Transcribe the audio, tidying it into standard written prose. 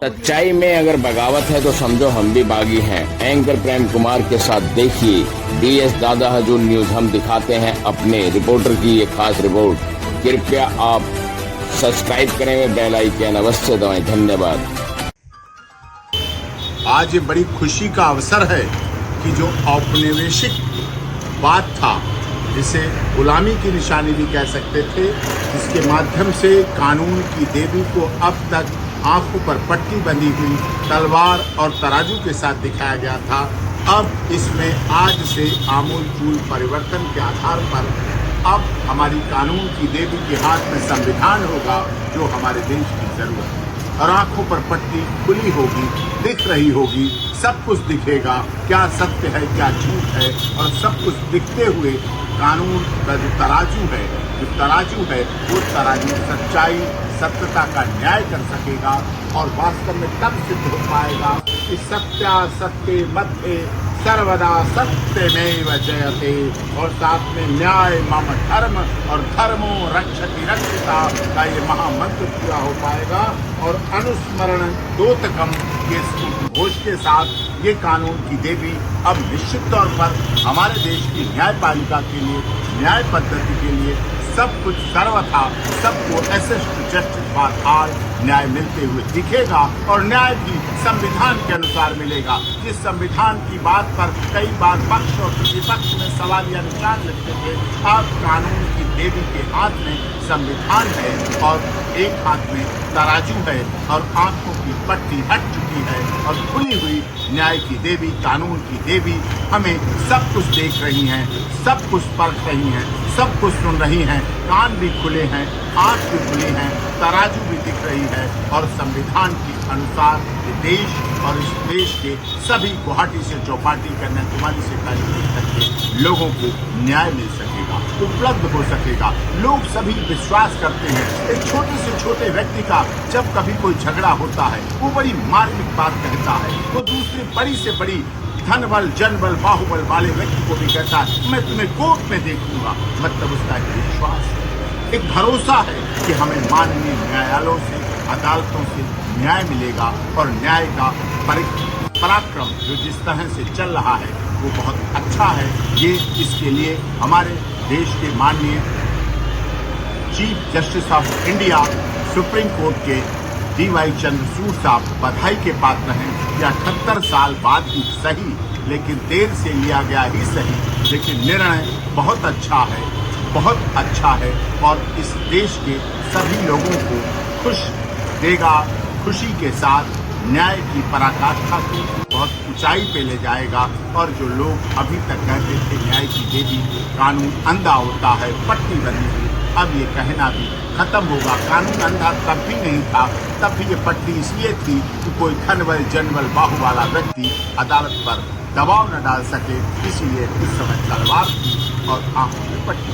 सच्चाई में अगर बगावत है तो समझो हम भी बागी हैं। एंकर प्रेम कुमार के साथ देखिए डीएस दादा हजूर न्यूज। हम दिखाते हैं अपने रिपोर्टर की ये खास रिपोर्ट। कृपया आप सब्सक्राइब करें व बेल आइकन अवश्य दबाएं। धन्यवाद। आज ये बड़ी खुशी का अवसर है कि जो औपनिवेशिक बात था, जिसे गुलामी की निशानी भी कह सकते थे, जिसके माध्यम से कानून की देवी को अब तक आंखों पर पट्टी बंधी हुई तलवार और तराजू के साथ दिखाया गया था, अब इसमें आज से आमूलचूल परिवर्तन के आधार पर अब हमारी कानून की देवी के हाथ में संविधान होगा, जो हमारे देश की जरूरत है। और आंखों पर पट्टी खुली होगी, दिख रही होगी, सब कुछ दिखेगा, क्या सत्य है क्या झूठ है, और सब कुछ दिखते हुए कानून का जो तराजू है वो तराजू सच्चाई सत्यता का न्याय कर सकेगा। और वास्तव में तब सिद्ध हो पाएगा कि सत्यासत्य मध्ये सर्वदा सत्यमेव जयते, और साथ में न्याय मम धर्म और धर्मो रक्षति रक्षिता का ये महामंत्र पूरा हो पाएगा। और अनुस्मरण दोतकम के घोष के साथ ये कानून की देवी अब निश्चित तौर पर हमारे देश की न्यायपालिका के लिए, न्याय पद्धति के लिए सब कुछ सर्वथा सबको एसिस्ट जस्टिस बार आल न्याय मिलते हुए दिखेगा। और न्याय भी संविधान के अनुसार मिलेगा। जिस संविधान की बात पर कई बार पक्ष और प्रतिपक्ष में सवाल या निशान लगते थे, अब कानून की देवी के हाथ में संविधान है और एक हाथ में तराजू है और आंखों की पट्टी हट चुकी है और खुली हुई न्याय की देवी, कानून की देवी हमें सब कुछ देख रही हैं, सब कुछ परख रही हैं, सब कुछ सुन रही हैं, कान भी खुले हैं, आंख भी खुली हैं, तराजू भी दिख रही है। और संविधान के अनुसार ये देश और इस देश के सभी गुवाहाटी से चौपाटी, कन्याकुमारी से काश्मीर तक के लोगों को न्याय मिल सकेगा, उपलब्ध हो सकेगा। लोग सभी विश्वास करते हैं एक छोटे से छोटे व्यक्ति का जब कभी कोई झगड़ा होता है, वो बड़ी मार्मिक बात कहता है, वो दूसरी बड़ी से बड़ी धन बल, जन बल, बाहुबल वाले व्यक्ति को भी कहता है मैं तुम्हें कोर्ट में देखूंगा। मतलब उसका एक विश्वास है, एक भरोसा है कि हमें माननीय न्यायालयों से, अदालतों से न्याय मिलेगा। और न्याय का पराक्रम जो जिस तरह से चल रहा है वो बहुत अच्छा है। ये इसके लिए हमारे देश के माननीय chief justice of India supreme court के DY चंद्रचूड़ साहब बधाई के पात्र हैं। या 78 साल बाद ही सही, लेकिन देर से लिया गया ही सही, लेकिन निर्णय बहुत अच्छा है, बहुत अच्छा है। और इस देश के सभी लोगों को खुश देगा, खुशी के साथ न्याय की पराकाष्ठा को बहुत ऊंचाई पे ले जाएगा। और जो लोग अभी तक कहते थे न्याय की देवी कानून अंधा होता है, पट्टी बनी हुई, अब ये कहना भी खत्म होगा। कानून अंधा तब भी नहीं था, तब भी ये पट्टी इसलिए थी कि कोई धनबल, जनबल, बाहु वाला व्यक्ति अदालत पर दबाव न डाल सके, इसलिए उस समय तलवार थी और आंखों में पट्टी।